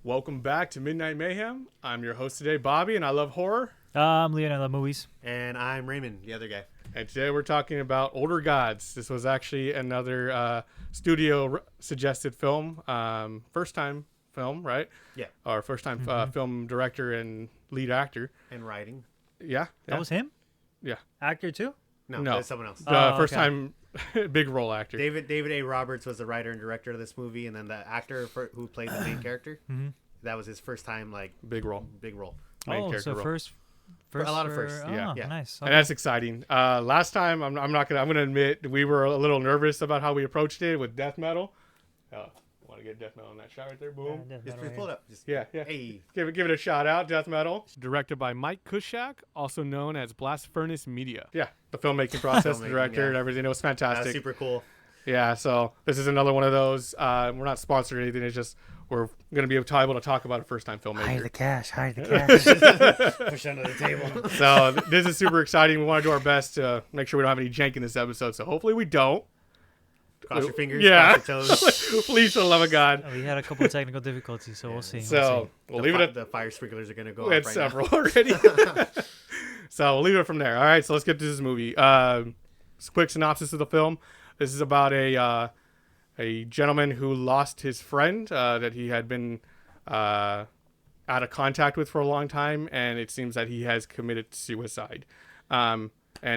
Welcome back to Midnight Mayhem. I'm your host today, Bobby, and I love horror. I'm Leon, I love movies. And I'm Raymond, the other guy. And today we're talking about Older Gods. This was actually another studio-suggested film, first-time film, right? Yeah. Or first-time film director and lead actor. And writing. Yeah. That was him? Yeah. Actor too? No, that's someone else. First-time big role actor. David A. Roberts was the writer and director of this movie, and then the actor who played the main character, that was his first time, big role. Main character role. first a lot of firsts. Yeah. Yeah. Nice. And that's exciting. Last time, I'm gonna admit we were a little nervous about how we approached it with death metal. Want to get death metal in that shot right there? Boom. Just pull it up. Yeah. Hey. Give it a shout out, death metal. Directed by Mike Kushak, also known as Blast Furnace Media. Yeah, the filmmaking process, the director, and everything. It was fantastic. That's super cool. Yeah, so this is another one of those. We're not sponsored or anything. It's just we're going to be able to talk about a first-time filmmaker. Hide the cash. Push under the table. So this is super exciting. We want to do our best to make sure we don't have any jank in this episode. So hopefully we don't. Cross your fingers, cross your toes. Please, for the love of God. We had a couple of technical difficulties, so we'll see. So we'll leave it at the fire sprinklers are going to go. We had several already. So we'll leave it from there. All right, so let's get to this movie. Quick synopsis of the film. This is about a gentleman who lost his friend that he had been out of contact with for a long time, and it seems that he has committed suicide. And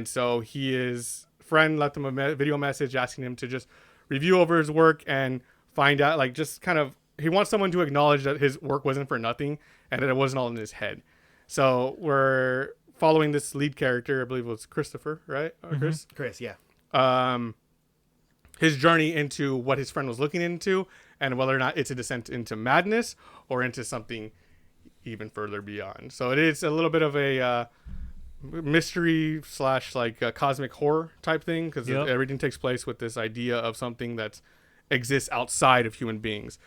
so his friend left him a video message asking him to just review over his work and find out, he wants someone to acknowledge that his work wasn't for nothing and that it wasn't all in his head. So we're following this lead character, I believe it was Christopher, right? Or Chris? Chris, yeah. His journey into what his friend was looking into and whether or not it's a descent into madness or into something even further beyond. So it is a little bit of a mystery / cosmic horror type thing because everything takes place with this idea of something that exists outside of human beings.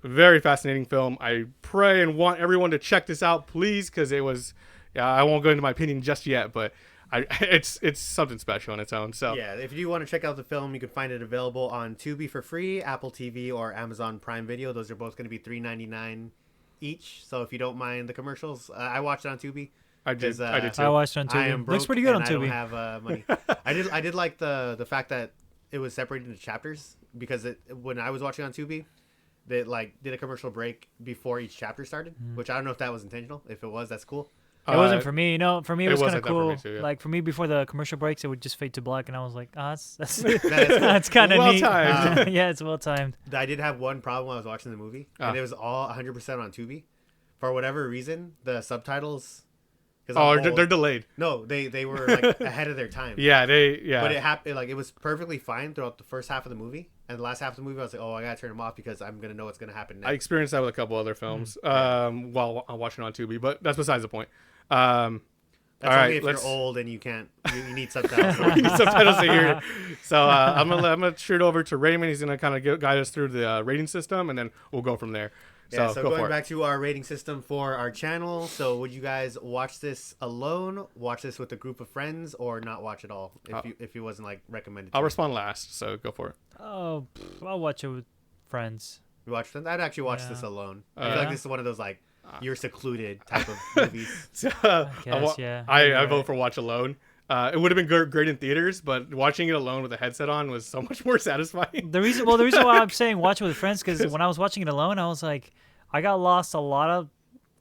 Very fascinating film. I pray and want everyone to check this out, please, because it was. I won't go into my opinion just yet, but it's something special on its own. So yeah, if you want to check out the film, you can find it available on Tubi for free, Apple TV, or Amazon Prime Video. Those are both going to be $3.99 each. So if you don't mind the commercials, I watched it on Tubi. I did too. I watched it on Tubi. I am broke. Looks pretty good on Tubi. I don't have money. I did like the fact that it was separated into chapters because when I was watching on Tubi, they did a commercial break before each chapter started, which I don't know if that was intentional. If it was, that's cool. It wasn't for me. No, for me it was kind of cool. Too, yeah. Like for me, before the commercial breaks, it would just fade to black, and I was like, that's kind of neat. Timed. Yeah, it's well timed. I did have one problem while I was watching the movie, and it was all 100% on Tubi. For whatever reason, the subtitles. They're delayed. No, they were ahead of their time. Yeah. But it happened. It was perfectly fine throughout the first half of the movie, and the last half of the movie, I was like, oh, I gotta turn them off because I'm gonna know what's gonna happen next. I experienced that with a couple other films while watching on Tubi, but that's besides the point. That's all only right, if you're old and you can't. You need subtitles. You need subtitles to hear it. So I'm gonna shoot over to Raymond. He's gonna kind of guide us through the rating system, and then we'll go from there. So go going back to our rating system for our channel. So would you guys watch this alone, watch this with a group of friends, or not watch it all if it wasn't recommended? I'll respond last, so go for it. Oh, I'll watch it with friends. You watch friends? I'd actually watch this alone. I feel like this is one of those you're secluded type of movies. So, I vote for watch alone. It would have been great in theaters, but watching it alone with a headset on was so much more satisfying. The reason why I'm saying watch it with friends because when I was watching it alone, I was like, I got lost a lot of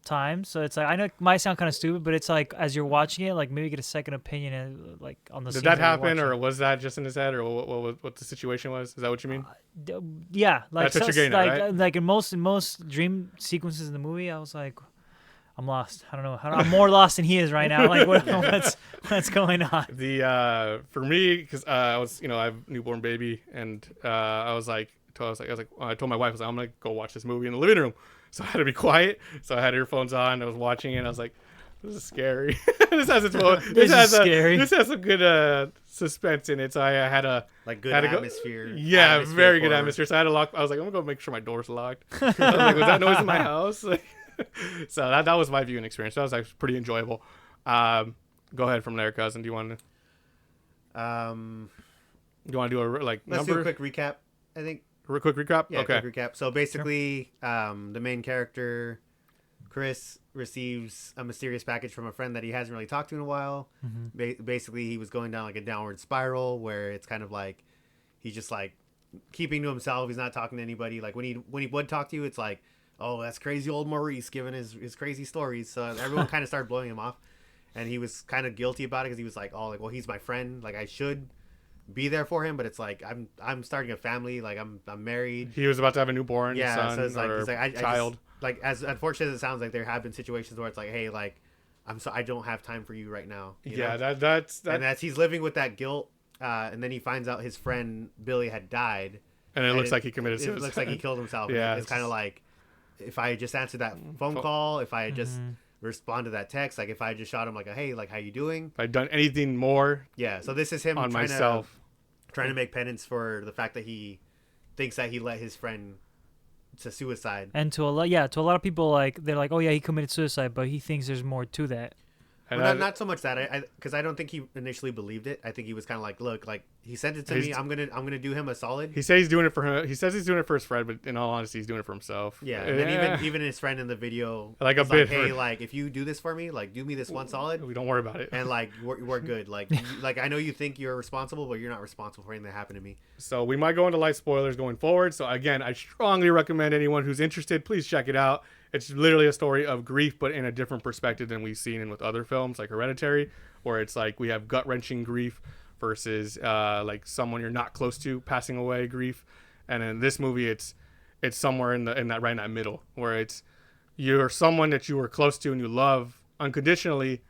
times. So it's like I know it might sound kind of stupid, but it's like as you're watching it, maybe get a second opinion and on the. Did that happen, or was that just in his head, or what the situation was? Is that what you mean? Yeah, that's what you're getting at, right? Like in most dream sequences in the movie, I was like, I'm lost. I don't know. I'm more lost than he is right now. Like what's going on? For me, because I was I have a newborn baby, and I told my wife, I was like, I'm gonna go watch this movie in the living room. So I had to be quiet. So I had earphones on. I was watching it. And I was like, this is scary. This has scary. This has some good suspense in it. So I had a good atmosphere. Yeah, very good atmosphere. So I had to lock. I was like, I'm gonna go make sure my door's locked. I was like, was that noise in my house? So that was my viewing experience. That was actually pretty enjoyable. Go ahead from there, cousin. Do you want to? Do a Let's number? do a quick recap. I think Quick recap. Yeah, Okay. quick recap. So basically, the main character, Chris, receives a mysterious package from a friend that he hasn't really talked to in a while. Basically, he was going down like a downward spiral where it's kind of like he's just like keeping to himself. He's not talking to anybody. Like when he would talk to you, it's like, oh, that's crazy old Maurice giving his crazy stories. So everyone kind of started blowing him off, and he was kind of guilty about it because he was like, oh, like, well, he's my friend. Like I should be there for him, but it's like I'm starting a family. Like I'm married. He was about to have a newborn Yeah, son so it's like, or he's like child. I just, like as unfortunate as it sounds, like there have been situations where it's like, hey, like I don't have time for you right now. You know? That's And that's he's living with that guilt, and then he finds out his friend Billy had died, and it looks like he committed suicide. It looks like he killed himself. Yeah, It's kind of like if I had just answered that phone call, if I had just responded to that text, like if I had just shot him like a hey, like how you doing? If I'd done anything more Yeah, so this is him on myself. trying to make penance for the fact that he thinks that he let his friend to suicide. And to a lot of people, like they're like, oh yeah, he committed suicide, but he thinks there's more to that. And Well, not so much that because I don't think he initially believed it. I think he was kind of like, look, like he sent it to me. I'm gonna do him a solid. he says he's doing it for him. He says he's doing it for his friend, but in all honesty, he's doing it for himself. Yeah, and then even his friend in the video, Like a was bit hey, for- like if you do this for me, like do me this one solid, we don't worry about it. and like we're good. Like like I know you think you're responsible, but you're not responsible for anything that happened to me. So we might go into light spoilers going forward. So again, I strongly recommend anyone who's interested, please check it out. It's literally a story of grief, but in a different perspective than we've seen in with other films like Hereditary, where it's like we have gut-wrenching grief versus like someone you're not close to passing away grief. And in this movie, it's somewhere in that right in that middle, where it's you're someone that you were close to and you love unconditionally,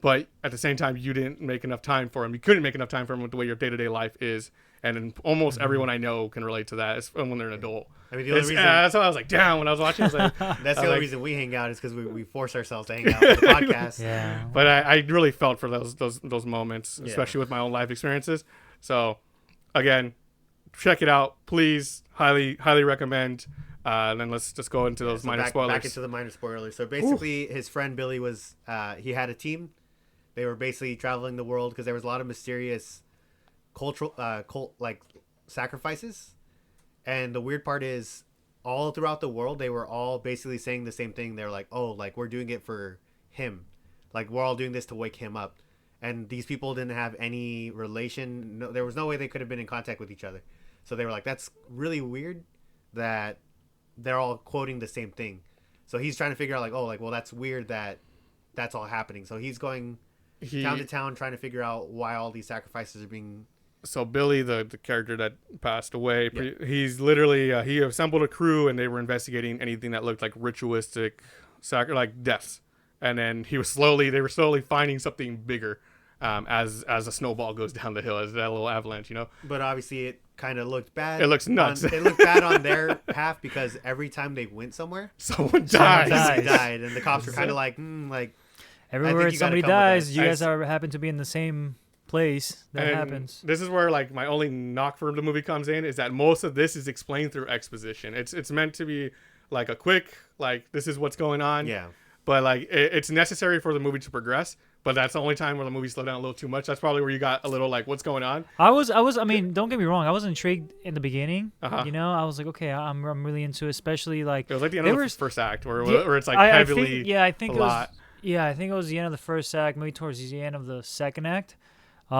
but at the same time you didn't make enough time for him. You couldn't make enough time for him with the way your day-to-day life is. And almost everyone I know can relate to that when they're an adult. I mean, the only reason that's why I was like, damn, when I was watching, I was like, that's the only reason we hang out is because we force ourselves to hang out with the podcast. Yeah. But I really felt for those moments, especially with my own life experiences. So, again, check it out, please. Highly recommend. And then let's just go into those minor spoilers. Back into the minor spoilers. So basically, his friend Billy was he had a team. They were basically traveling the world because there was a lot of mysterious cultural cult like sacrifices. And the weird part is, all throughout the world, they were all basically saying the same thing. They're like, oh, like, we're doing it for him. Like, we're all doing this to wake him up. And these people didn't have any relation. No, there was no way they could have been in contact with each other. So they were like, that's really weird that they're all quoting the same thing. So he's trying to figure out, like, oh, like, well, that's weird that that's all happening. So he's going town to town trying to figure out why all these sacrifices are being... So Billy, the character that passed away, he's literally he assembled a crew and they were investigating anything that looked like ritualistic, like deaths. And then they were slowly finding something bigger as a snowball goes down the hill, as that little avalanche, you know. But obviously, it kind of looked bad. It looks nuts. It looked bad on their half because every time they went somewhere, Someone died. somebody died, and the cops were kind of like, like. Everywhere you gotta somebody come with dies, that. you guys happen to be in the same place. That And happens. This is where like my only knock for the movie comes in, is that most of this is explained through exposition. It's meant to be like a quick, like, this is what's going on. Yeah. But like it's necessary for the movie to progress. But that's the only time where the movie slowed down a little too much. That's probably where you got a little like, what's going on? I mean, don't get me wrong. I was intrigued in the beginning. Uh-huh. You know, I was like, okay, I'm really into it, especially like It was like the end of the first act where it's like I heavily think, I think a it was, lot. Yeah, I think it was the end of the first act, maybe towards the end of the second act, where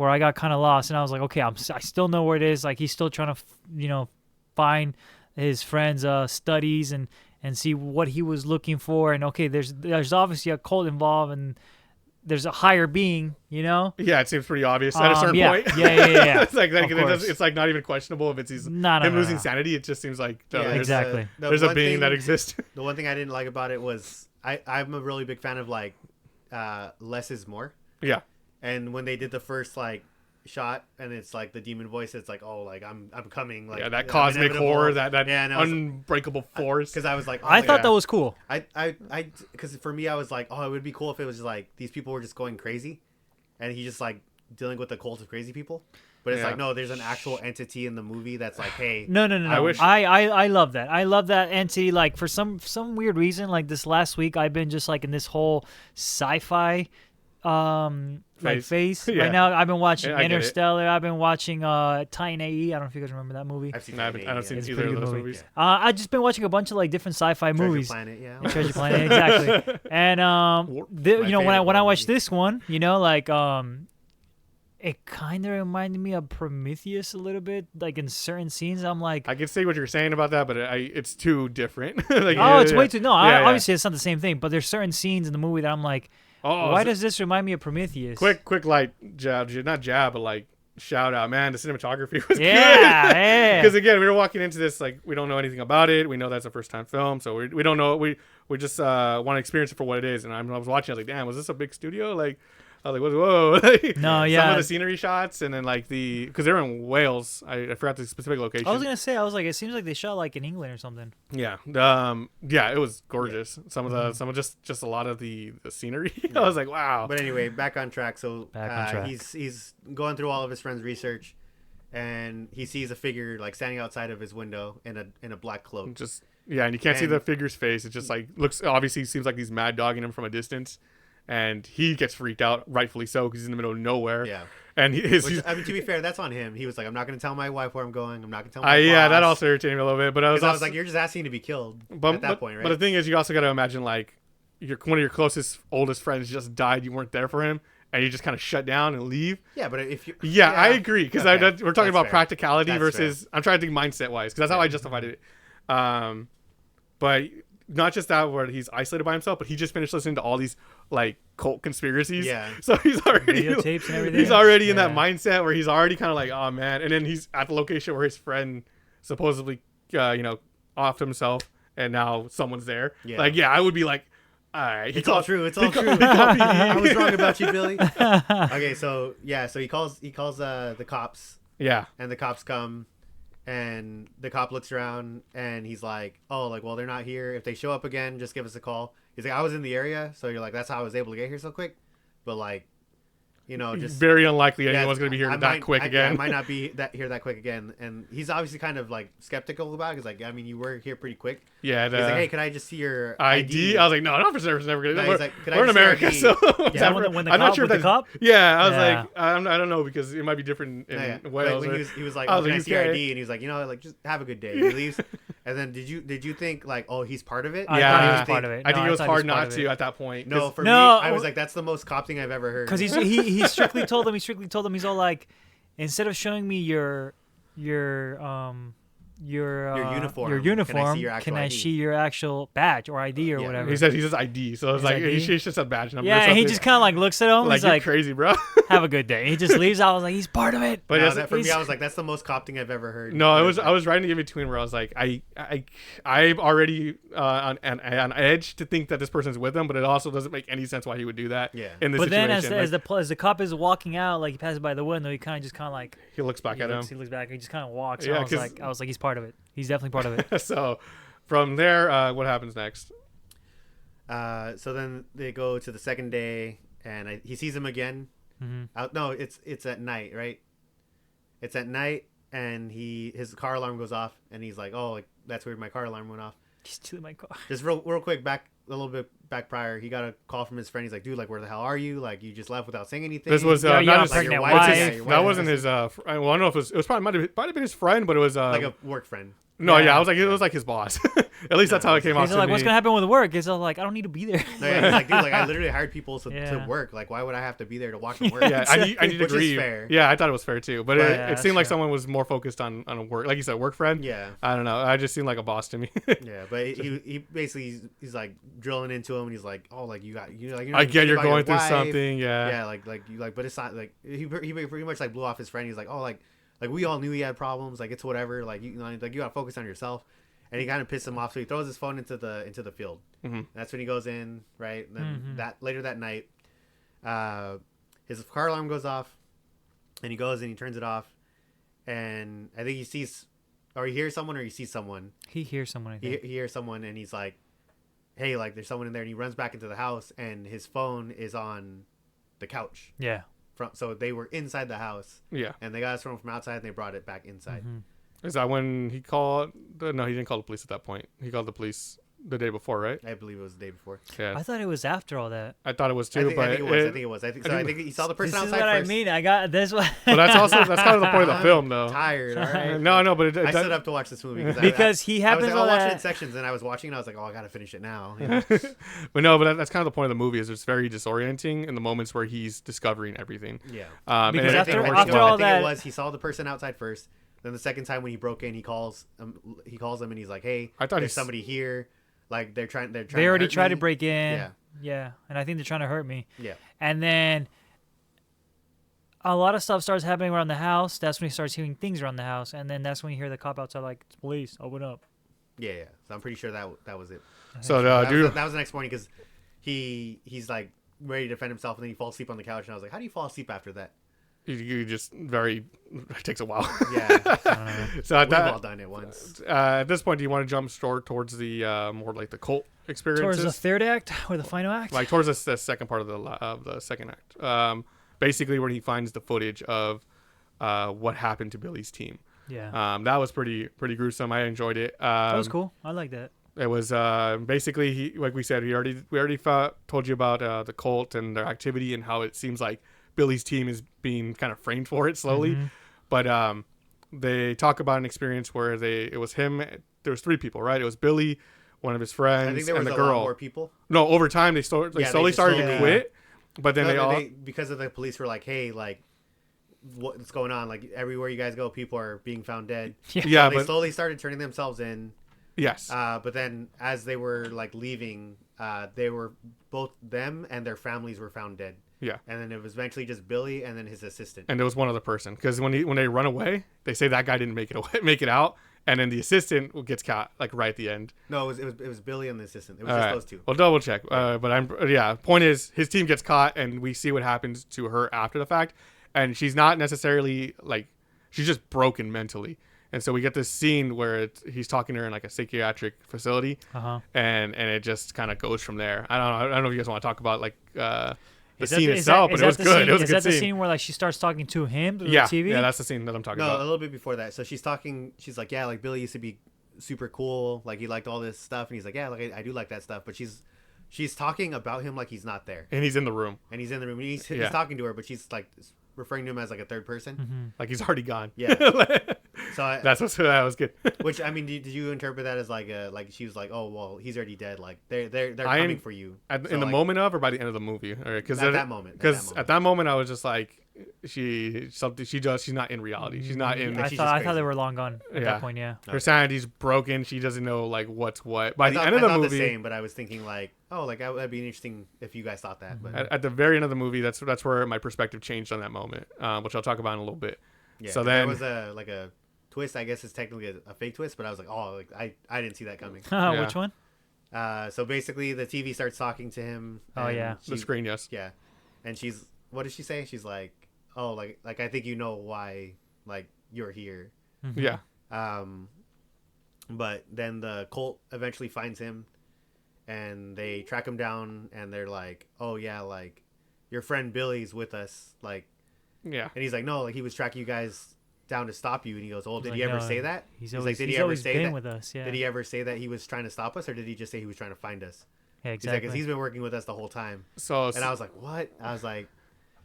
I got kind of lost, and I was like, okay, I still know where it is. Like he's still trying to, find his friend's studies and see what he was looking for. And okay, there's obviously a cult involved, and there's a higher being, Yeah, it seems pretty obvious at a certain point. Yeah. It's like it's like not even questionable if it's him losing sanity. It just seems like exactly. There's a being that exists. The one thing I didn't like about it was I'm a really big fan of like less is more. Yeah. And when they did the first like shot and it's like the demon voice, it's like, oh, like I'm coming, like that cosmic horror, that unbreakable force. Because I was like, I thought that was cool. Because for me, I was like, oh, it would be cool if it was just like these people were just going crazy, and he's just like dealing with a cult of crazy people. But it's like, no, there's an actual entity in the movie that's like, hey, no. I love that. I love that entity. Like for some weird reason, like this last week, I've been just like in this whole sci-fi like Face. Yeah. Right now, I've been watching Yeah, I get it. Interstellar. I've been watching Titan AE. I don't know if you guys remember that movie. I've seen No, I that. haven't seen It's a either pretty of good those movie. movies. I've just been watching a bunch of like different sci-fi Treasure movies. Planet, yeah. Treasure Planet, exactly. And War- you know, when I favorite watched movie. this one, you know, like it kind of reminded me of Prometheus a little bit, like in certain scenes. I'm like, I can see what you're saying about that, but it's too different. Like, oh, it's way too. No, Yeah, yeah. obviously it's not the same thing. But there's certain scenes in the movie that I'm like, Oh, why so- does this remind me of Prometheus? quick light jab, not jab, but like shout out, man. The cinematography was Yeah, good. yeah. Because again, we were walking into this like we don't know anything about it. We know that's a first time film, so we don't know. We just want to experience it for what it is. And I was watching, I was like, damn, was this a big studio? Like, I was like, whoa. Like, No, some yeah. of the scenery shots, and then like because they're in Wales. I forgot the specific location. I was gonna say, I was like, it seems like they shot like in England or something. Yeah. Yeah, it was gorgeous. Some of just a lot of the scenery. I was like, wow. But anyway, back on track. So Back on track. he's going through all of his friends' research, and he sees a figure like standing outside of his window in a black cloak. Just yeah, and you can't see And- the figure's face. It just like looks obviously seems like he's mad dogging him from a distance, and he gets freaked out, rightfully so, because he's in the middle of nowhere. Yeah. And Which, I mean, to be fair, that's on him. He was like, I'm not going to tell my wife where I'm going. I'm not going to tell my yeah, boss." that also irritated me a little bit. But I was, 'Cause I was also, like, you're just asking to be killed but, at that but, point, right? But the thing is, you also got to imagine like one of your closest, oldest friends just died. You weren't there for him, and you just kind of shut down and leave. yeah, but if you... Yeah, I agree because Okay, we're talking that's about fair. practicality That's versus. I'm trying to think mindset wise because that's how I justified it. But not just that where he's isolated by himself, but he just finished listening to all these like cult conspiracies. Yeah. So he's already Videotapes and everything. He's already in that Yeah. mindset where he's already kind of like, oh man, and then he's at the location where his friend supposedly, offed himself, and now someone's there. Yeah. Like, yeah, I would be like, all right, It's all true. It's all true. he called PD. I was wrong about you, Billy. Okay, so he calls the cops, Yeah. and the cops come, and the cop looks around, and he's like, oh, like, well, they're not here. If they show up again, just give us a call. He's like, I was in the area, so you're like, that's how I was able to get here so quick. But like, just Very unlikely yeah, anyone's going to be here I that might- quick I again. might not be here that quick again. And he's obviously kind of like skeptical about it. He's like, I mean, you were here pretty quick. Yeah. He's like, hey, can I just see your ID? I was like, no, an officer's never gonna. No, we're he's like, "Could I we're in just see America, ID?" so Yeah, when the I'm not cop- sure if with the that's. cop? Yeah, I was Yeah. like, I don't know because it might be different in Yeah. Wales. When or- he was like, I oh, was can I like, see your okay. ID? And he was like, like, just have a good day. He leaves. And then did you think like, oh, he's part of it? I Yeah. thought he was I part of it. I think No, it was thought he hard part not of to it. at that point. No, 'cause- for No, me, I was or- like, that's the most cop thing I've ever heard. Because he strictly told them. He's all like, instead of showing me your uniform, can I see your actual ID? see your actual badge or ID or Yeah. whatever? he says ID, so it's His like ID? he should said badge number. or Yeah, and he something. just kind of like looks at him. like He's you're like, crazy, bro. have a good day. He just leaves. I was like, he's part of it. But No, yes, that, for me, he's- I was like, that's the most cop thing I've ever heard. no, I was right in between where I was like, I'm already on edge to think that this person's with him, but it also doesn't make any sense why he would do that. Yeah. In this But then situation, as the cop is walking out, like he passes by the window, he kind of like he looks back he at looks, him. he looks back, and he just kind of walks. Yeah, and I was like, he's part of it. He's definitely part of it. So from there, what happens next? So then they go to the second day, and he sees him again. Mm-hmm. No, it's at night, right? It's at night, and his car alarm goes off, and he's like, "Oh, like that's weird. My car alarm went off." He's stealing my car. Just real quick, a little bit back prior, he got a call from his friend. He's like, "Dude, like, where the hell are you? Like, you just left without saying anything." This was Yeah, not yeah, his pregnant your wife. wife. it's Yeah, his- your that wife. wasn't his. Well, I don't know if it was probably might have been his friend, but it was like a work friend. no, yeah, Yeah. I was like it was like his boss. At least that's how it came off He's to like, me. what's gonna happen with work? He's all like, I don't need to be there. No, yeah, he's like, dude, like I literally hired people to Yeah. work. Like, why would I have to be there to watch them work? Yeah, I need to Which is agree. fair. Yeah, I thought it was fair too, but But- it Yeah, seemed that's like fair. someone was more focused on a work, like you said, work friend. Yeah. I don't know. I just seemed like a boss to me. Yeah, but he basically he's like drilling into him, and he's like, oh, like you like you know, I get you're about your going through wife. something. Yeah. Yeah, like you like, but it's not like he pretty much like blew off his friend. He's like, oh, like we all knew he had problems. Like it's whatever. Like you know, like you gotta focus on yourself. And he kind of pissed him off, so he throws his phone into the field. Mhm. That's when he goes in, right? And then Mm-hmm. later that night, his car alarm goes off, and he goes and he turns it off, and I think he sees, or he hears someone, or he sees someone. He hears someone. I He think. hears someone, and he's like, "Hey, like there's someone in there." And he runs back into the house, and his phone is on the couch. Yeah. So they were inside the house, Yeah. and they got his phone from outside, and they brought it back inside. Mhm. Is that when he called? No, he didn't call the police at that point. He called the police the day before, right? I believe it was the day before. Yeah, I thought it was after all that. I thought it was too, I think but it was. I think it was. I think he saw the person This is outside what first. I mean. I got this one. But that's kind of the point of the I'm film, though. Tired. All right. No, but I stood up to watch this movie Because he I was happens like, I'll watch it in that. sections, and I was watching, and I was like, oh, I gotta finish it now. But that's kind of the point of the movie. Is it's very disorienting in the moments where he's discovering everything. Yeah. Because and after I all think that- it was he saw the person outside first. Then the second time when he broke in, he calls him and he's like, "Hey, I thought there's he's- somebody here. Like they're trying. They already to tried hurt to me." break in. Yeah. Yeah, and I think they're trying to hurt me. Yeah. And then a lot of stuff starts happening around the house. That's when he starts hearing things around the house, and then that's when you hear the cop outside like, "It's police, open up." Yeah. So I'm pretty sure that was it. So, that dude, was the next morning because he's like ready to defend himself, and then he falls asleep on the couch, and I was like, "How do you fall asleep after that?" you just it takes a while. Yeah. So We've all done it once. at this point, do you want to jump towards the more like the cult experiences? Towards the third act or the final act. Like towards the second part of the second act. Basically, when he finds the footage of what happened to Billy's team. Yeah. That was pretty gruesome. I enjoyed it. That was cool. I like that. It was basically like we said, we already told you about the cult and their activity and how it seems like Billy's team is being kind of framed for it slowly. Mm-hmm. But they talk about an experience where it was him. There was 3 people, right? It was Billy, one of his friends, I think there was and the a girl. lot more people. No, over time they slowly just started to slowly- quit. But then No, they because of the police were like, "Hey, like, what's going on? Like, everywhere you guys go, people are being found dead." yeah, So they but slowly started turning themselves in. yes, But then as they were like leaving, they were both them and their families were found dead. yeah. And then it was eventually just Billy and then his assistant. And there was one other person because when they run away, they say that guy didn't make it out, and then the assistant gets caught like right at the end. No, it was Billy and the assistant. It was All just right. those two. Well, double check. But point is, his team gets caught, and we see what happens to her after the fact, and she's not necessarily like she's just broken mentally. And so we get this scene where he's talking to her in like a psychiatric facility, and it just kind of goes from there. I don't know if you guys want to talk about like the scene itself, but it was good. It was a good Is that the scene. scene where like she starts talking to him through Yeah, the TV? yeah, that's the scene that I'm talking No, a about. little bit before that. So she's talking. She's like, "Yeah, like Billy used to be super cool. Like he liked all this stuff." And he's like, "Yeah, like I do like that stuff." But she's talking about him like he's not there, And he's in the room, and he's in the room. He's Yeah. talking to her, but she's like referring to him as like a third person. like he's already gone. Yeah. So that was good. which I mean, did you interpret that as like she was like, "Oh well, he's already dead. Like they're I coming am- for you." In So, the like, moment of, or by the end of the movie, because At that moment. Because at that moment, I was just like, she's not in reality. She's not in. I she's thought just I thought crazy. they were long gone at Yeah. that point. Yeah. Her sanity's broken. She doesn't know like what's what. By I the thought, end of I the thought movie, the same, but I was thinking like, oh, like that'd be interesting if you guys thought that. But at the very end of the movie, that's where my perspective changed on that moment, which I'll talk about in a little bit. yeah, so there then was a twist. I guess it's technically a fake twist, but I was like, oh, like I didn't see that coming. Yeah. Which one? So basically, the TV starts talking to him. Oh, and yeah. the she- screen, yes. Yeah, and she's what does she say? She's like, oh, like I think you know why like you're here. Yeah. But then the cult eventually finds him, and they track him down, and they're like, oh yeah, like your friend Billy's with us, like, Yeah. and he's like, no, like he was tracking you guys down to stop you, and he goes, oh, did He's he like, ever "No, say that? He's like, always, did he's he ever always say been that? with us. Yeah. Did he ever say that he was trying to stop us, or did he just say he was trying to find us? Yeah, He's like, exactly. 'cause he's been working with us the whole time. So And I was like, what? I was like,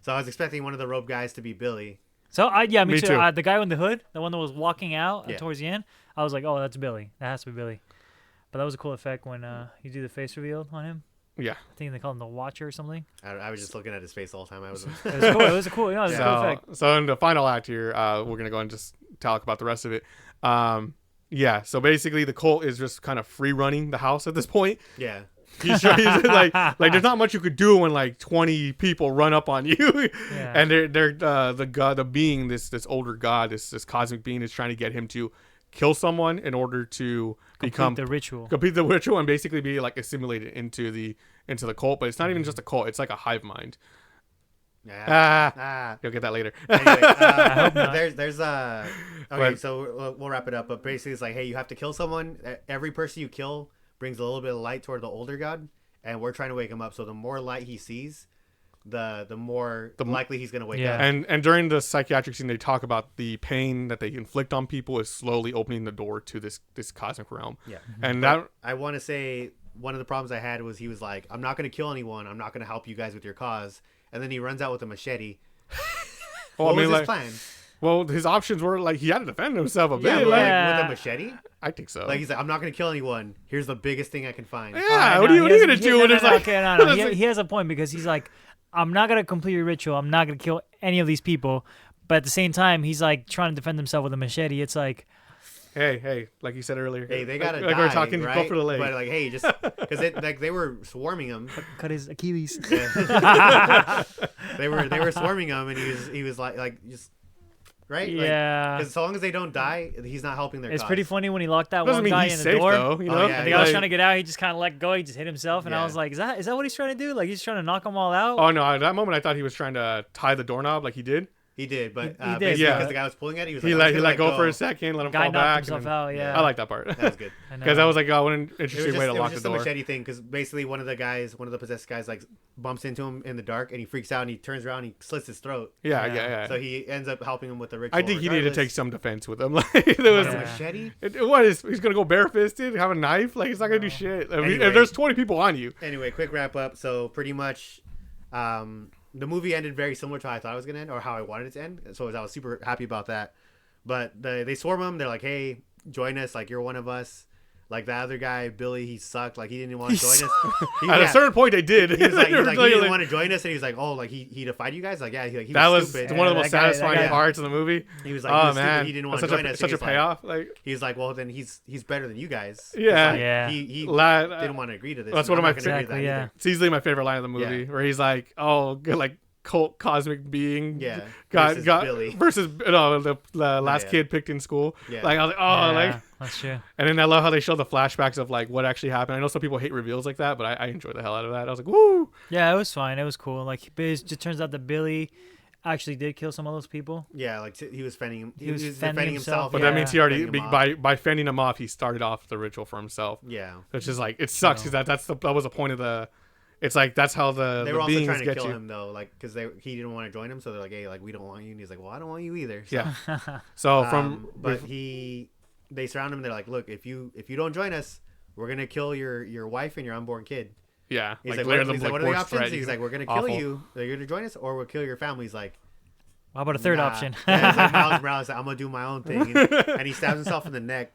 so I was expecting one of the robe guys to be Billy. So me Me too. too. The guy in the hood, the one that was walking out Yeah. towards the end, I was like, oh, that's Billy. That has to be Billy. But that was a cool effect when you do the face reveal on him. yeah. I think they call him the Watcher or something. I was just looking at his face the whole time. I was. It was cool. It was a cool. Yeah, it was a cool So, effect. so in the final act here, we're gonna go and just talk about the rest of it. Yeah. So basically, the cult is just kind of free running the house at this point. Yeah. He's like there's not much you could do when like 20 people run up on you, Yeah. and they're the god, the being, this older god, this cosmic being is trying to get him to kill someone in order to Complete the ritual. complete the ritual and basically be like assimilated into the cult. But it's not even just a cult; it's like a hive mind. Yeah. You'll get that later. Anyway, hope not. there's okay, But- so we'll wrap it up. But basically, it's like, hey, you have to kill someone. Every person you kill brings a little bit of light toward the older god, and we're trying to wake him up. So the more light he sees, the more likely he's gonna wake Yeah. up. And during the psychiatric scene, they talk about the pain that they inflict on people is slowly opening the door to this cosmic realm. Yeah. And that I want to say one of the problems I had was he was like, I'm not going to kill anyone. I'm not going to help you guys with your cause. And then he runs out with a machete. well, What I mean, was like, his plan? well, his options were like he had to defend himself a Yeah, bit. but, Like, Yeah. with a machete? I think so. Like, he's like, I'm not going to kill anyone. Here's the biggest thing I can find. yeah, No, what are you he gonna has- do? no, when no, there's no, like, okay, no. He has a point because he's like, I'm not gonna complete your ritual. I'm not gonna kill any of these people. But at the same time, he's like trying to defend himself with a machete. It's like, hey, like you said earlier. Hey, they gotta like die, we were talking, right? go for the leg. But like, hey, just because like they were swarming him. cut his Achilles. They were swarming him, and he was like just right. Yeah. Because so long as they don't die, he's not helping their It's cause. pretty funny when he locked that Doesn't one mean guy he's in the safe door. though. You Oh, know, yeah, And the guy was like- trying to get out. He just kind of let go. He just hit himself, and I Yeah. was like, "Is that what he's trying to do? Like he's trying to knock them all out?" Oh no! At that moment, I thought he was trying to tie the doornnop, like he did. He did, but He did, basically yeah. because the guy was pulling at it, he was He like, let go for a second, let him Guy fall knocked back. himself and then- out. Yeah. Yeah. I like that part That was good. I know. because that was like, oh, what an It was interesting just, way to it was lock just the a door. machete thing because basically one of the possessed guys like bumps into him in the dark and he freaks out and he turns around and he slits his throat. Yeah. So he ends up helping him with the ritual. I think he needed to take regardless. some defense with him. Like there was, What, a Yeah. machete. what is he's gonna go barefisted, have a knife? Like he's not gonna do shit. I mean, Anyway. if there's 20 people on you, Anyway, quick wrap up. So pretty much, the movie ended very similar to how I thought it was gonna end or how I wanted it to end. So I was super happy about that. But they swarm him. They're like, "Hey, join us! Like you're one of us." Like the other guy, Billy, he sucked. Like he didn't want to join us. at a certain point they did. he was like, he Like, didn't want to join us, and he was like, "Oh, like he defied you guys." Like, yeah, he that was was stupid. one of the Yeah, most that guy- satisfying that guy- parts of the movie. He was like, Oh he was man, stupid. He didn't want That's to join us. such a He was like- payoff. Like He was like, well, then he's better than you guys. Yeah. Like, Yeah. He la- didn't want to agree to this. That's and one of I'm my not gonna agree to Exactly, that yeah. either. it's easily my favorite line of the movie where he's like, oh, good, like cult cosmic being. Yeah. Got Billy. versus no the last yeah. kid picked in school. Yeah. Like I was like, oh, Yeah, like. that's true. And then I love how they show the flashbacks of like what actually happened. I know some people hate reveals like that, but I enjoy the hell out of that. I was like, woo! Yeah, it was fine. It was cool. Like, but it just turns out that Billy actually did kill some of those people. Yeah, like he was fending him. He was defending fending himself. himself, But Yeah. that means he already Fending him off. by fending him off, he started off the ritual for himself. Yeah. Which is like it sucks because that was the point of the. It's like that's how They the were also beings trying to get kill you. him though, like because he didn't want to join him, so they're like, hey, like we don't want you, and he's like, well, I don't want you either. So, Yeah. So but they surround him. They're like, look, if you don't join us, we're gonna kill your wife and your unborn kid. yeah, He's like, like, layer what, them he's like like, what are the worst options? threat. He's like, we're gonna kill Awful. you. They're gonna join us, or we'll kill your family. He's like, How about a third nah. option? Yeah, he's like, Miles Morales, I'm gonna do my own thing, and he stabs himself in the neck,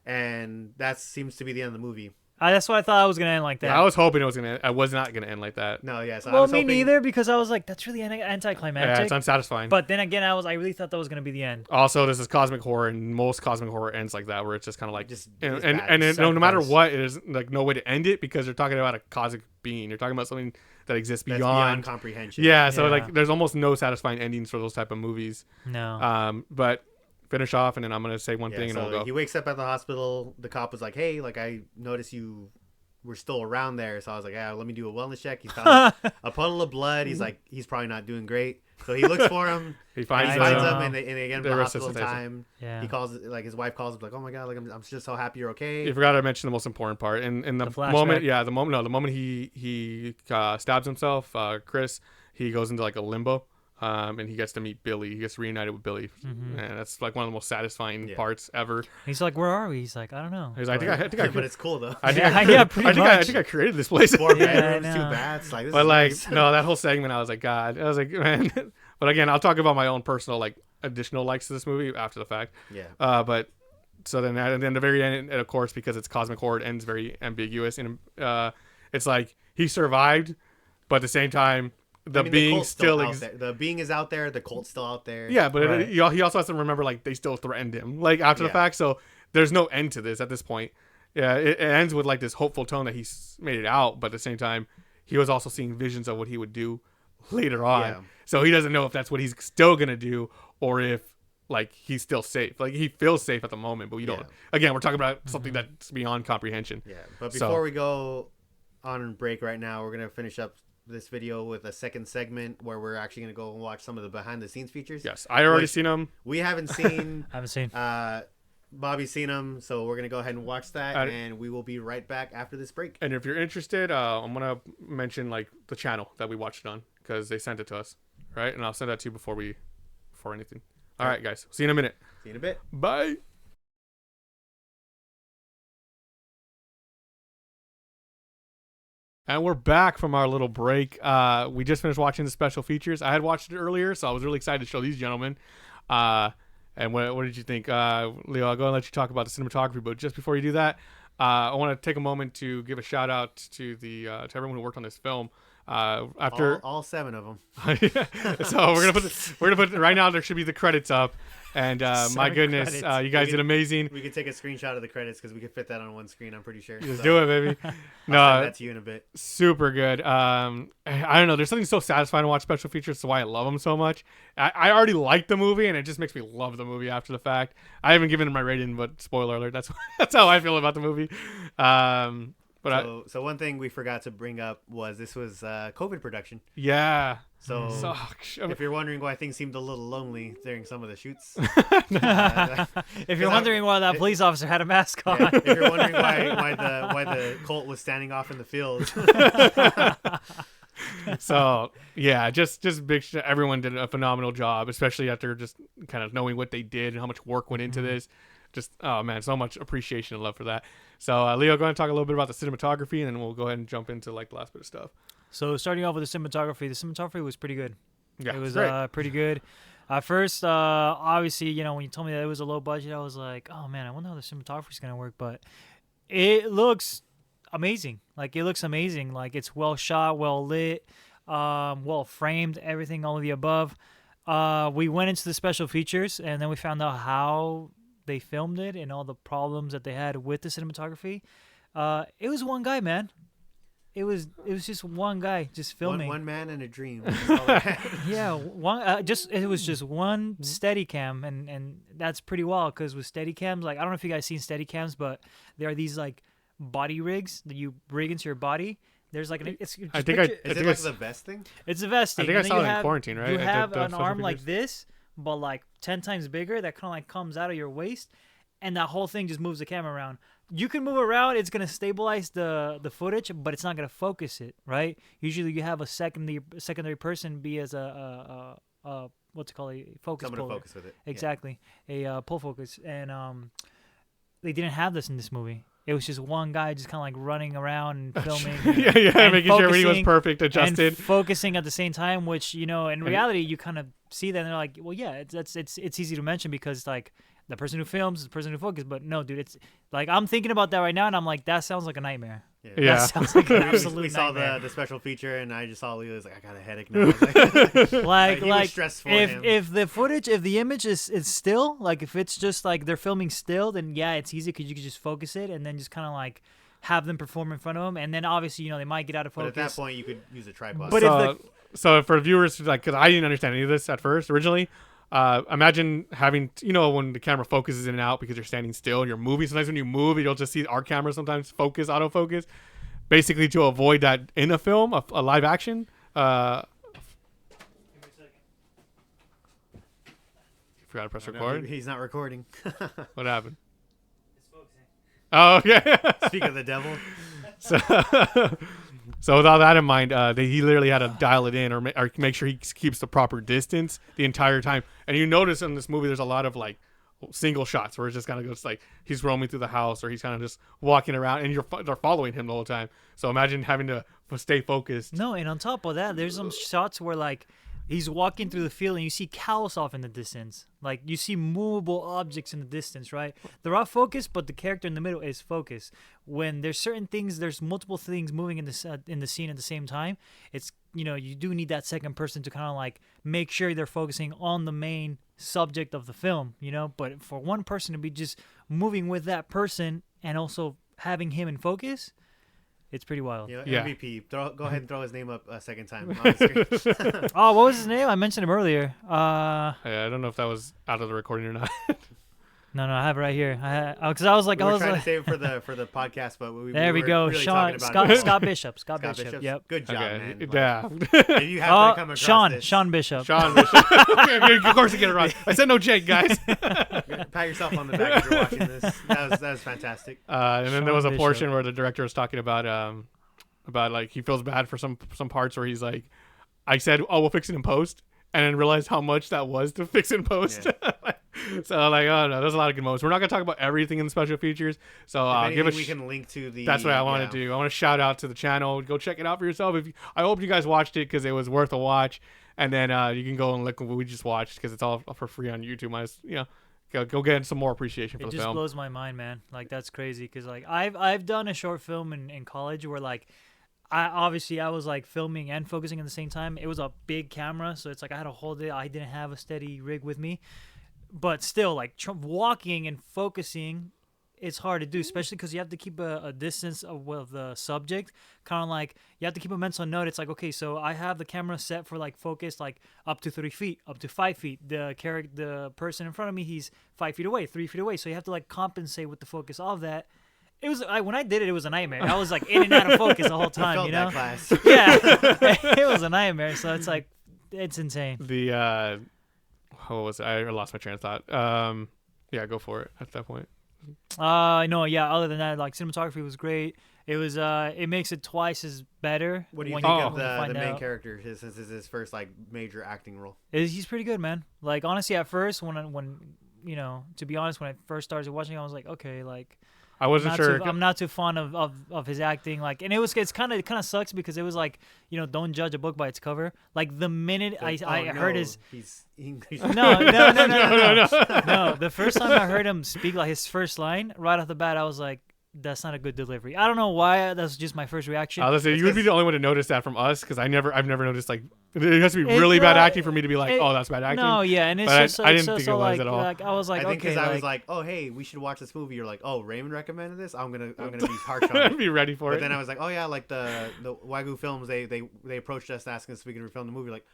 and that seems to be the end of the movie. That's why I thought I was gonna end like that. I was hoping it was gonna. I was not gonna end like that. No, yeah. So I well, was me hoping, neither, because I was like, that's really Yeah, anticlimactic. it's unsatisfying. But then again, I really thought that was gonna be the end. Also, this is cosmic horror, and most cosmic horror ends like that, where it's just kind of like, Just- and just and, bad. and it, no matter Sacrifice. what, it is like no way to end it because you're talking about a cosmic being. You're talking about something that exists That's beyond. comprehension. Yeah, so Yeah. like, there's almost no satisfying endings for those type of movies. No. But finish off, and then I'm gonna say one Yeah, thing, and so we'll he go. wakes up at the hospital. The cop was like, "Hey, like I noticed you were still around there." So I was like, "Yeah, let me do a wellness check." He's found a puddle of blood. He's like, he's probably not doing great. So he looks for him. He He finds, finds him. him, and they get him to They the hospital in resuscitate him. time. Yeah. He calls, like his wife calls him, like, "Oh my god, like I'm just so happy you're okay." You forgot to mention the most important part. In the flashback. moment, the moment he stabs himself, Chris, he goes into like a limbo, and he gets to meet Billy. He gets reunited with Billy, and that's like one of the most satisfying Yeah. parts ever. He's like, where are we? He's like, I don't know. He's like, I think I but it's cool though. I think Yeah, I, yeah, pretty I much. think I created this place. 4 Yeah, I bedrooms, 2 know. baths. Like, this But is like, nice. no, that whole segment, I was like, God, I was like, man. But again, I'll talk about my own personal like additional likes to this movie after the fact. Yeah. But so then at the very end, of course, because it's cosmic horror, it ends very ambiguous, and it's like he survived, but at the same time, the I mean, being cult's still out exists. there. The being is out there. The cult's still out there. Yeah, but Right. he also has to remember like they still threatened him like after the Yeah. fact. So there's no end to this at this point. Yeah, it ends with like this hopeful tone that he's made it out, but at the same time, he was also seeing visions of what he would do later on. Yeah. So he doesn't know if that's what he's still gonna do or if like he's still safe. Like he feels safe at the moment, but we don't. Yeah. Again, we're talking about something that's beyond comprehension. Yeah. But So- before we go on break right now, we're gonna finish up this video with a second segment where we're actually gonna go and watch some of the behind the scenes features. Yes, I already Which- seen him. We haven't seen. I haven't seen. Bobby's seen them, so we're gonna go ahead and watch that, I- and we will be right back after this break. And if you're interested, I'm gonna mention like the channel that we watched it on because they sent it to us, right? And I'll send that to you before anything. All right, guys. See you in a minute. See you in a bit. Bye. And we're back from our little break. We just finished watching the special features. I had watched it earlier, so I was really excited to show these gentlemen. And what did you think? Leo, I'll go and let you talk about the cinematography, but just before you do that, I want to take a moment to give a shout out to to everyone who worked on this film. After all 7 of them. So we're gonna put right now. There should be the credits up, and my goodness, you guys did amazing. We could take a screenshot of the credits because we could fit that on one screen. I'm pretty sure. Just do it, baby. No, I'll send that to you in a bit. Super good. I don't know. There's something so satisfying to watch special features. That's why I love them so much. I already like the movie, and it just makes me love the movie after the fact. I haven't given it my rating, but spoiler alert. That's how I feel about the movie. So one thing we forgot to bring up was this was COVID production. Yeah. So if you're wondering why things seemed a little lonely during some of the shoots, if you're wondering why that police officer had a mask on, yeah, if you're wondering why the Colt was standing off in the field. So yeah, just big. Everyone did a phenomenal job, especially after just kind of knowing what they did and how much work went into this. Just oh man, so much appreciation and love for that. So Leo, go ahead and talk a little bit about the cinematography, and then we'll go ahead and jump into like the last bit of stuff. So starting off with the cinematography was pretty good. Yeah, it was pretty good. At first, obviously, when you told me that it was a low budget, I was like, oh man, I wonder how the cinematography is gonna work. But it looks amazing. Like it looks amazing. Like it's well shot, well lit, well framed, everything, all of the above. We went into the special features, and then we found out how they filmed it and all the problems that they had with the cinematography. It was one guy, man. It was just one guy just filming. One man and a dream. Yeah, it was just one Steadicam, and that's pretty wild because with Steadicams, like I don't know if you guys seen Steadicams, but there are these like body rigs that you rig into your body. There's like is it like the vest thing? It's a vest thing. I think I saw it in quarantine, right? You have an arm like this, but like 10 times bigger that kind of like comes out of your waist, and that whole thing just moves the camera around. You can move around, it's going to stabilize the footage, but it's not going to focus it, right? Usually you have a secondary person be as a what's it called, a focus puller. Someone to focus with it. Exactly. A pull focus. And they didn't have this in this movie. It was just one guy just kind of like running around and filming. and making sure everything was perfect, adjusted. And focusing at the same time, which, in reality, you kind of see that and they're like, well, yeah, it's easy to mention because, like, the person who films is the person who focuses. But no, dude, it's like I'm thinking about that right now and I'm like, that sounds like a nightmare. Yeah. That sounds like an absolute we saw nightmare. the special feature and I just saw Leo was like, I got a headache now. like he was stressed for him. If the footage, if the image is still, like if it's just like they're filming still, then yeah, it's easy because you can just focus it and then just kind of like have them perform in front of them. And then obviously, they might get out of focus. But at that point, you could use a tripod. But so for viewers, like, because I didn't understand any of this at first originally. Imagine having, when the camera focuses in and out because you're standing still and you're moving. Sometimes when you move, you'll just see our camera sometimes autofocus. Basically, to avoid that in a film, a live action. Forgot to press record. No, he's not recording. What happened? It's focusing. Oh, okay. Speak of the devil. So with all that in mind, he literally had to dial it in or make sure he keeps the proper distance the entire time. And you notice in this movie, there's a lot of like single shots where it's just kind of goes like he's roaming through the house or he's kind of just walking around and they're following him the whole time. So imagine having to stay focused. No, and on top of that, there's some shots where like he's walking through the field and you see cows off in the distance. Like you see movable objects in the distance, right? They're off focus, but the character in the middle is focused. When there's certain things, there's multiple things moving in the scene at the same time. It's you do need that second person to kind of like make sure they're focusing on the main subject of the film, But for one person to be just moving with that person and also having him in focus. It's pretty wild. Yeah. MVP. Go ahead and throw his name up a second time on the screen. Oh, what was his name? I mentioned him earlier. I don't know if that was out of the recording or not. No, I have it right here. Because I was like, we were trying to save it for the podcast, but we go. Really Scott Bishop. Scott Bishop. Yep. Good job, man. Yeah. If you have to come across this. Sean Bishop. Of course you get it right. I said no Jake, guys. Pat yourself on the back if you're watching this. That was fantastic. And then there was a portion where the director was talking about like he feels bad for some parts where he's like, I said, "Oh, we'll fix it in post," and then realized how much that was to fix in post. Yeah. So like, oh no, there's a lot of good moments. We're not gonna talk about everything in the special features. So If anything, give a we can link to the. that's what I want to do. I want to shout out to the channel. Go check it out for yourself. I hope you guys watched it because it was worth a watch. And then you can go and look at what we just watched because it's all for free on YouTube. Go get some more appreciation for It the just film. blows my mind, man. Like that's crazy because like I've done a short film in college where like I was like filming and focusing at the same time. It was a big camera, so it's like I had to hold it. I didn't have a steady rig with me, but still like walking and focusing, it's hard to do, especially because you have to keep a distance of the subject. Kind of like you have to keep a mental note. It's like, okay, so I have the camera set for like focus like up to 3 feet, up to 5 feet. The person in front of me, he's 5 feet away, 3 feet away. So you have to like compensate with the focus of that. It was when I did it, it was a nightmare. I was like in and out of focus the whole time, Felt you know? that class. Yeah, it was a nightmare. So it's like, it's insane. The what was it? I lost my train of thought. Yeah, go for it at that point. No, yeah. Other than that, like cinematography was great. It was it makes it twice as better. What do you when think Oh. of when you the find main out. character since it's his first like major acting role? He's pretty good, man. Like honestly, at first when to be honest, when I first started watching, I was like, okay, like I wasn't sure. I'm not too fond of his acting. Like, and it's kind of sucks because it was like, don't judge a book by its cover. Like the minute I heard his he's English. no. The first time I heard him speak like his first line right off the bat, I was like, that's not a good delivery. I don't know why. That's just my first reaction. I was gonna say, you would be the only one to notice that from us because I've never noticed like it has to be really bad acting for me to be like, oh, that's bad acting. No, yeah, and it's But just I didn't so, think so it was like, at all. like I was like, I think okay, because I was like, like, oh hey, we should watch this movie. You're like, oh, Raymond recommended this. I'm gonna be harsh on it. be ready for But it. then I was like, oh yeah, like the Wagyu Films, they approached us asking us if we could refilm the movie. Like,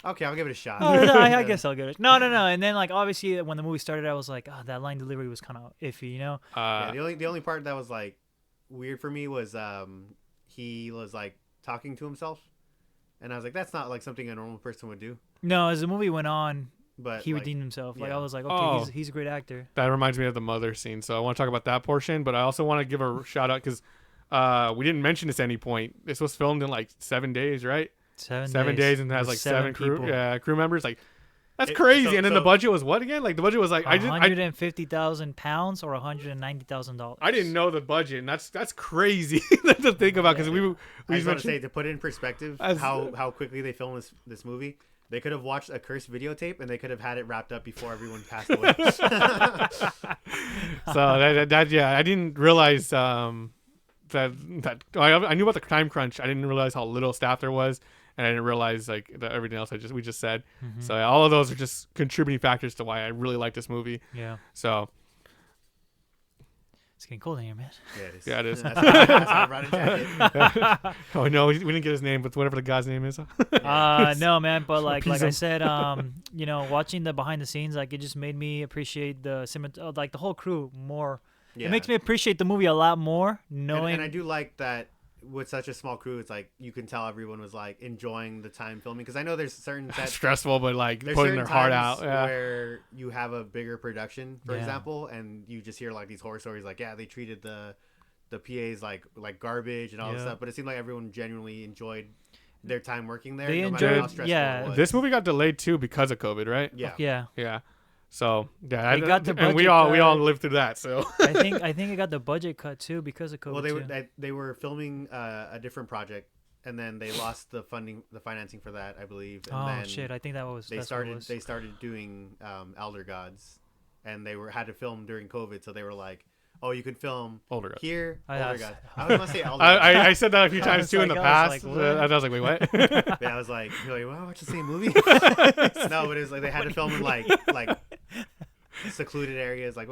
okay, I'll give it a shot. oh, I guess I'll get it. No. And then like obviously when the movie started, I was like, oh, that line delivery was kind of iffy, you know? Yeah, the only part that was like weird for me was he was like talking to himself, and I was like, that's not like something a normal person would do. No, as the movie went on, But he like, redeemed himself. Like yeah. I was like, okay, Oh. he's a great actor. That reminds me of the mother scene. So I want to talk about that portion, but I also want to give a shout out because we didn't mention this at any point. This was filmed in like 7 days, right? 7 days and has with like seven people. crew members. Like that's It- crazy. so- And then the budget was what again? Like the budget was like I £150,000 or $190,000. I didn't know the budget, and that's crazy to think about because I we just want to say, mentioned to put it in perspective, As- how quickly they filmed this movie. They could have watched a cursed videotape and they could have had it wrapped up before everyone passed away. so that yeah, I didn't realize that I knew about the time crunch. I didn't realize how little staff there was, and I didn't realize like everything else we just said. Mm-hmm. So all of those are just contributing factors to why I really like this movie. Yeah, So it's getting cold in here, man. Yeah, it is. That's why I brought a jacket. oh no, we didn't get his name, but whatever the guy's name is. No, man, but like I Pism. said, watching the behind the scenes, like it just made me appreciate like the whole crew more. Yeah. It makes me appreciate the movie a lot more, knowing. And I do like that with such a small crew. It's like you can tell everyone was like enjoying the time filming, because I know there's certain sets. Stressful, but like There's putting certain their heart times out. Yeah. where you have a bigger production, for Yeah. example, and you just hear like these horror stories, like they treated the PAs like garbage and all this Yeah. stuff. But it seemed like everyone genuinely enjoyed their time working there, They no matter how enjoyed- stressful yeah. it was. This movie got delayed too because of COVID, right? yeah. Yeah, Yeah. So yeah, They got the and we budget all cut. lived through that. So I think it got the budget cut too because of COVID. Well, too. they were filming a different project, and then they lost the financing for that, I believe. And Oh then shit! I think that was. they that's what it started was. doing Elder Gods, and they had to film during COVID, so they were like, oh, you could film older guys. here, I Elder asked- Gods. I was gonna say Elder Gods. I said that a few I times was too in like- the I was past. like, what? I was like, wait, what? Yeah, I was like, you're like, well, watch the same movie. No, but it was like they had to film in like secluded areas, like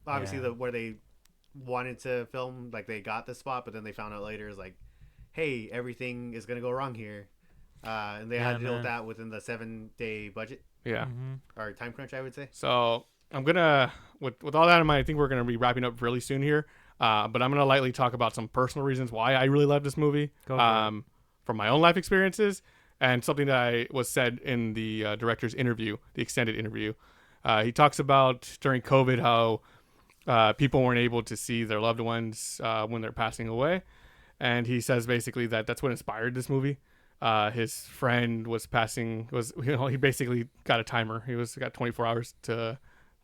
obviously Yeah. where they wanted to film, like they got the spot, but then they found out later is like, hey, everything is gonna go wrong here, and they had Yeah, to deal with man. that within the 7-day budget Yeah. Mhm. or time crunch, I would say. So I'm gonna with all that in mind, I think we're gonna be wrapping up really soon here. But I'm gonna lightly talk about some personal reasons why I really love this movie. Go for it. From my own life experiences and something that was said in the director's interview, the extended interview. He talks about during COVID how people weren't able to see their loved ones when they're passing away, and he says basically that that's what inspired this movie. his friend was passing. He basically got a timer. Got 24 hours to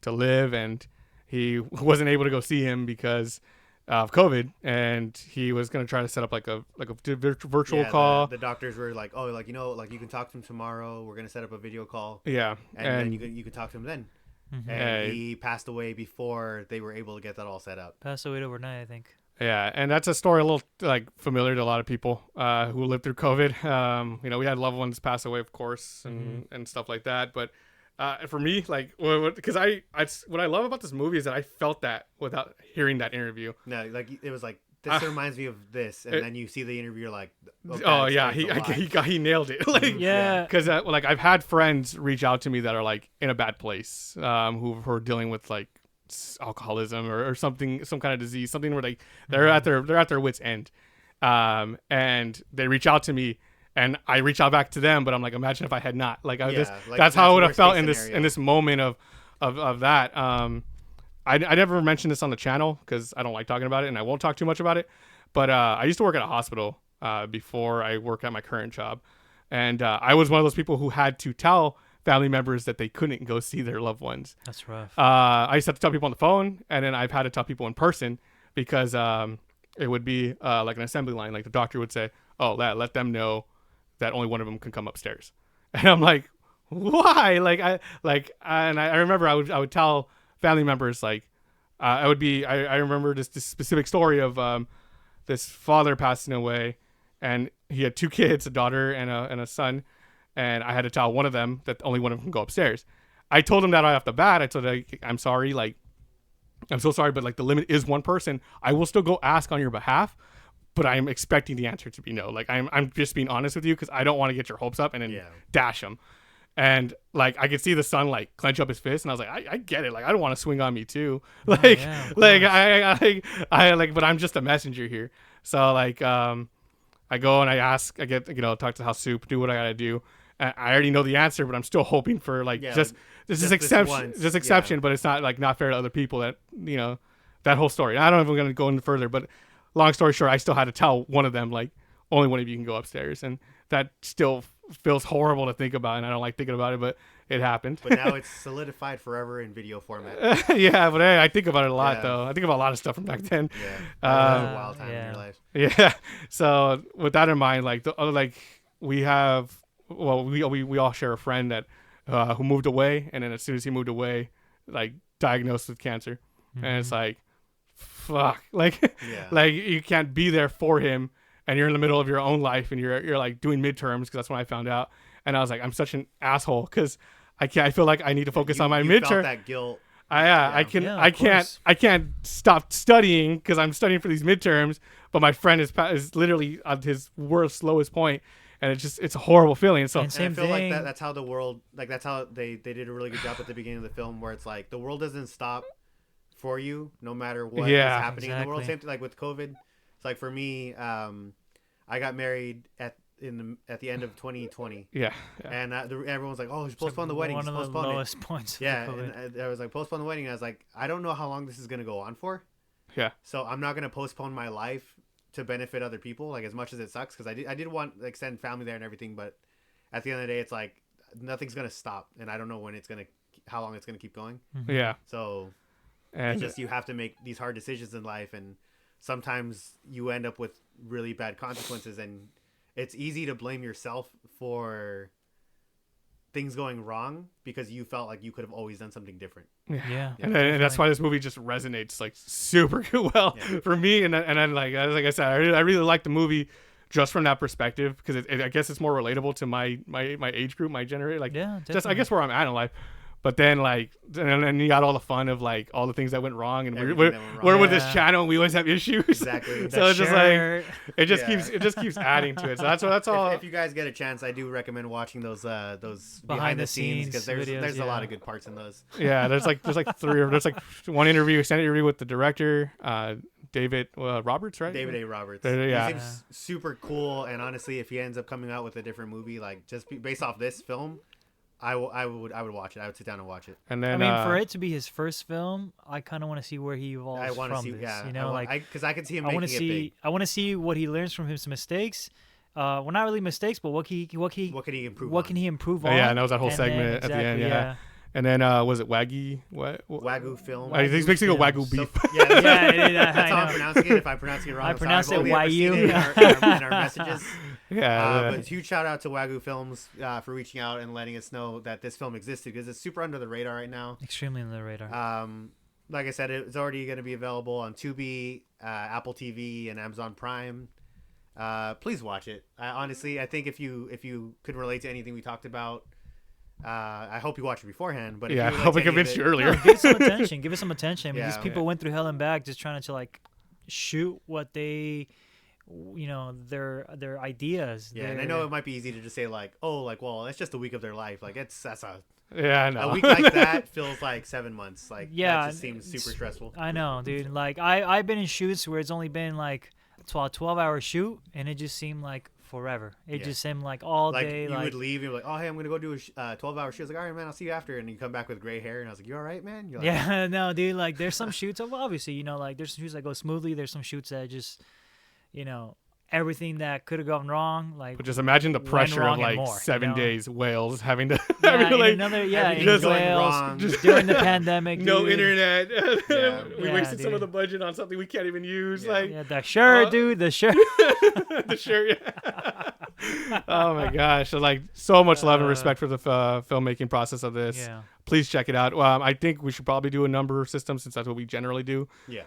live, and he wasn't able to go see him because of COVID, and he was gonna try to set up like a virtual call. The doctors were like, oh, like, you can talk to him tomorrow. We're gonna set up a video call. Yeah, and then you can talk to him then. And he passed away before they were able to get that all set up. Passed away overnight, I think. Yeah, and that's a story a little like familiar to a lot of people who lived through COVID. We had loved ones pass away, of course, and stuff like that. But for me, like, because what I love about this movie is that I felt that without hearing that interview. No, like it was like, this reminds me of this, and then you see the interview, you're like, oh yeah, he nailed it. Like, yeah, because like I've had friends reach out to me that are like in a bad place, who are dealing with like alcoholism or something, some kind of disease, something where they're at their wits end, and they reach out to me. And I reach out back to them, but I'm like, imagine if I had not. That's how I would have felt in this moment of that. I never mentioned this on the channel because I don't like talking about it, and I won't talk too much about it. But I used to work at a hospital before I work at my current job, and I was one of those people who had to tell family members that they couldn't go see their loved ones. That's rough. I used to have to tell people on the phone, and then I've had to tell people in person because it would be like an assembly line. Like the doctor would say, "Oh, let them know that only one of them can come upstairs," and I'm like, "Why?" And I remember I would tell family members like, I remember this specific story of this father passing away, and he had two kids, a daughter and a son, and I had to tell one of them that only one of them can go upstairs. I told him that right off the bat. I told him, I'm sorry, like, I'm so sorry, but like the limit is one person. I will still go ask on your behalf, but I'm expecting the answer to be no. Like I'm just being honest with you because I don't want to get your hopes up and then dash them. And like I could see the son like clench up his fist, and I was like, I get it. Like I don't want to swing on me too. But I'm just a messenger here. So like I go and I ask, I get talk to House Soup, do what I gotta do. And I already know the answer, but I'm still hoping for just exception. But it's not fair to other people that that whole story. I don't know if I'm gonna go into further, but long story short, I still had to tell one of them like only one of you can go upstairs, and that still feels horrible to think about, and I don't like thinking about it, but it happened. But now it's solidified forever in video format. Yeah, but hey, I think about it a lot though. I think about a lot of stuff from back then. Yeah, that was a wild time in your life. Yeah. So with that in mind, we all share a friend that who moved away, and then as soon as he moved away, like diagnosed with cancer, and it's like, fuck, like you can't be there for him. And you're in the middle of your own life, and you're like doing midterms because that's when I found out. And I was like, I'm such an asshole because I feel like I need to focus on my midterm. Felt that guilt. I can't stop studying because I'm studying for these midterms. But my friend is literally at his worst, lowest point, and it's a horrible feeling. So and I feel like that's how the world, like that's how they did a really good job at the beginning of the film, where it's like the world doesn't stop for you no matter what is happening in the world. Same thing like with COVID. It's like for me, I got married at the end of 2020. Yeah. And everyone's like, "Oh, just postpone the wedding." One of the lowest points. Yeah, and I was like, "Postpone the wedding." And I was like, "I don't know how long this is gonna go on for." Yeah. So I'm not gonna postpone my life to benefit other people, like as much as it sucks, because I did want like send family there and everything, but at the end of the day, it's like nothing's gonna stop, and I don't know how long it's gonna keep going. Yeah. So it's just you have to make these hard decisions in life, and sometimes you end up with really bad consequences, and it's easy to blame yourself for things going wrong because you felt like you could have always done something different. Yeah. And that's why this movie just resonates like super well for me. And then like I said, I really like the movie just from that perspective because I guess it's more relatable to my age group, my generation. Like, just I guess where I'm at in life. But then and then you got all the fun of like all the things that went wrong, and we're with this channel, and we always have issues. Exactly. So it's just like it just keeps adding to it. So that's all. If you guys get a chance, I do recommend watching those behind the scenes because there's a lot of good parts in those. Yeah, there's like one interview, extended interview with the director, David Roberts, right? David A. Roberts. Yeah. He seems super cool, and honestly, if he ends up coming out with a different movie, like just based off this film, I would watch it. I would sit down and watch it. And then for it to be his first film, I kind of want to see where he evolves from this. Because I could see him making it big. I want to see what he learns from his mistakes. well, not really mistakes, but what can he What can he improve? what can he improve on? Yeah, and that was that whole And segment then, at the end. Yeah. And then was it Waggy? What? Wagyu film. He's basically a Films. Wagyu beef. Yeah, Yeah, that's how I I'm know. pronouncing it. If I'm pronouncing it wrong, I I'm sorry. pronounce I've it only ever seen Wagyu. it in our messages. Yeah. But huge shout out to Wagyu Films for reaching out and letting us know that this film existed, because it's super under the radar right now. Extremely on the radar. Like I said, it's already going to be available on Tubi, Apple TV, and Amazon Prime. Please watch it. Honestly, I think if you could relate to anything we talked about, I hope you watch it beforehand. But if Yeah, you I hope I relate to any convinced of you it- earlier. No, give it some attention. Give it some attention. I mean, Yeah. these people went through hell and back just trying to like shoot what they, their ideas. Yeah, and I know it might be easy to just say like, oh, like, well, it's just a week of their life. Like that's a Yeah, I know. week like that feels like 7 months. Like Yeah, that just seems super stressful. I know, dude. Like I've been in shoots where it's only been like 12-hour shoot, and it just seemed like forever. It Yeah. just seemed like all Like day. you Like would leave, and you're like, oh, hey, I'm gonna go do a 12-hour shoot. I was like, all right, man, I'll see you after. And you come back with gray hair, and I was like, you all right, man? You're like, yeah, no, dude. Like there's some shoots. Obviously, like there's some shoots that go smoothly. There's some shoots that just, everything that could have gone wrong. Like But just imagine the went pressure wrong of and like more, 7 days Wales having to yeah, having to, in like another everything in just going Wales, wrong. just during the pandemic. no dude. internet. Yeah. We Yeah, wasted some of dude. the budget on something we can't even use. Yeah. Like Yeah, the shirt, Uh, dude. The shirt. the shirt. Yeah. Oh my gosh! So like so much love and respect for the filmmaking process of this. Yeah. Please check it out. I think we should probably do a number system since that's what we generally do. yeah.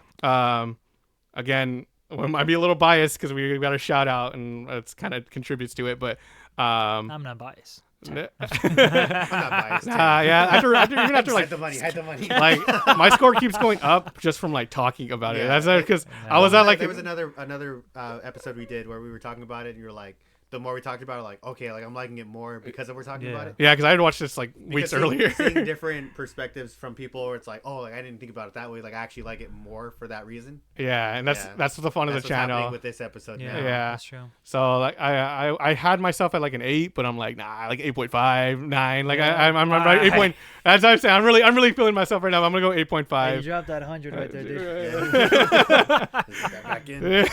Again, we might be a little biased because we got a shout out and it's kind of contributes to it, but I'm not biased. I'm not biased. yeah. After even after like hide the money. Hide the money. like my score keeps going up just from like talking about it. Yeah. That's because I was at like there was another episode we did where we were talking about it, and you were like, the more we talked about it, like, okay, like I'm liking it more because we're talking about it. yeah, because I had watched this like Because weeks earlier. seeing different perspectives from people, where it's like, oh, like I didn't think about it that way. Like I actually like it more for that reason. Yeah, and Yeah. that's the fun of That's the what's happening channel. with this episode. Yeah, now. Yeah. that's true. So like I had myself at like an 8, but I'm like nah, like 8.5, 9. Like Yeah. I'm right 8 point. As I'm saying, I'm really feeling myself right now. I'm gonna go Hey, you 8.5. dropped that 100 right there, dude. Get back in.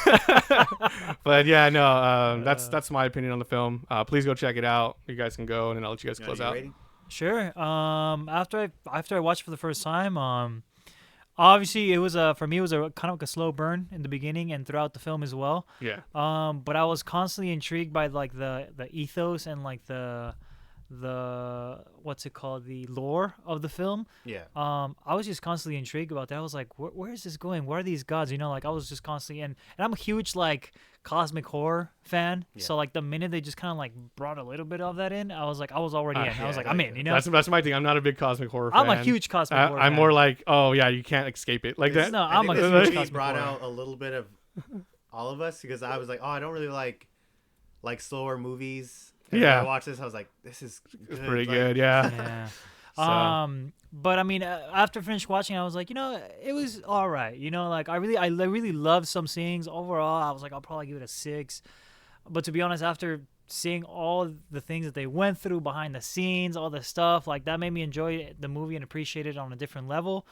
But yeah, no, that's my opinion on the film. Please go check it out. You guys can go, and then I'll let you guys You close wanna out. do rating? Sure. After I watched it for the first time, obviously it was for me it was a kind of like a slow burn in the beginning and throughout the film as well. Yeah. But I was constantly intrigued by like the ethos and like the what's it called, the lore of the film. Yeah. I was just constantly intrigued about that. I was like, where is this going? What are these gods? Like I was just constantly and I'm a huge like cosmic horror fan. Yeah. So like the minute they just kind of like brought a little bit of that in, I was like, I was already in. I was yeah, like, I'm in. That's my thing. I'm not a big cosmic horror fan. I'm a huge cosmic horror I'm fan. more like, oh yeah, you can't escape it. Like that. No, I I'm think a this huge movie cosmic brought horror. out a little bit of all of us, because I was like, oh, I don't really like slower movies. And Yeah. when I watched this, I was like, this is It's good. pretty Like, good. Yeah. Yeah. So- But I mean, after finished watching, I was like, it was all right. Like I really loved some scenes. Overall, I was like, I'll probably give it a 6. But to be honest, after seeing all the things that they went through behind the scenes, all the stuff, like that made me enjoy the movie and appreciate it on a different level.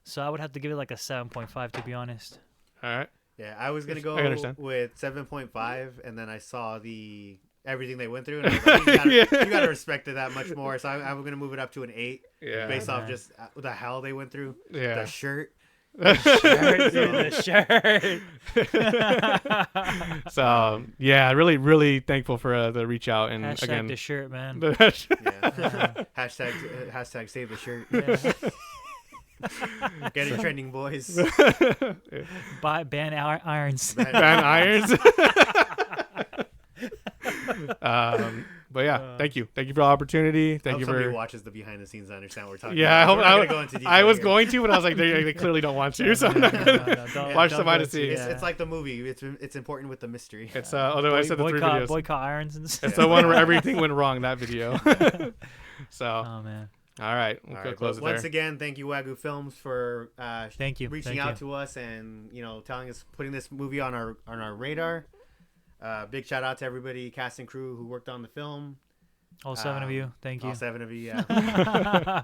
So I would have to give it like a 7.5, to be honest. All right. Yeah, I was gonna go I understand. with 7.5, and then I saw everything they went through, and I was like, you gotta respect it that much more. So I'm gonna move it up to an 8, Yeah. based off man. just the hell they went through. Yeah. The shirt. Shirt, dude, the shirt. So yeah, really thankful for the reach out and Hashtag again. the shirt, man. Yeah. Hashtag save the shirt. Yeah. Get it trending, boys. Ban irons. Van Irons. But yeah, thank you for the opportunity. I Thank hope you somebody for. watches the behind the scenes to understand what we're talking Yeah, I about. hope We're not gonna go into detail I was here. going to, but I was like, they clearly don't want to, so I'm not gonna. Watch the behind the scenes. It's like the movie. It's important with the mystery. It's although I said the 3 videos. Boycott irons and stuff. It's the one where everything went wrong. That video. So Oh man. all right, we'll All go right, close but it once there. again, thank you Wagyu Films for Thank you. reaching out to us and telling us, putting this movie on our radar. Big shout out to everybody, cast and crew who worked on the film. All 7 of you. Thank you. All 7 of you. Yeah.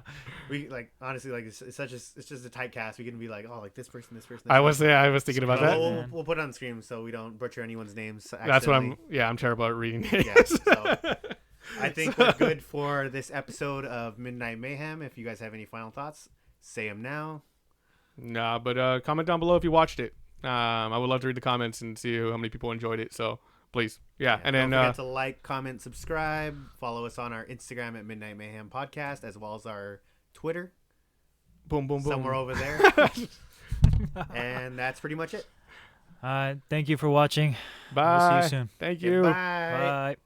We like honestly like it's just a tight cast. We can be like, oh, like this person, this person. I was thinking about that. We'll put it on the screen so we don't butcher anyone's names. That's what I'm terrible at reading names. Yeah, so I think we're good for this episode of Midnight Mayhem. If you guys have any final thoughts, say them now. Nah, but comment down below if you watched it. I would love to read the comments and see how many people enjoyed it. So please, yeah. And then don't forget to like, comment, subscribe. Follow us on our Instagram at Midnight Mayhem Podcast, as well as our Twitter. Boom, boom, boom. Somewhere over there. And that's pretty much it. Thank you for watching. Bye. We'll see you soon. Thank you. Bye. Bye.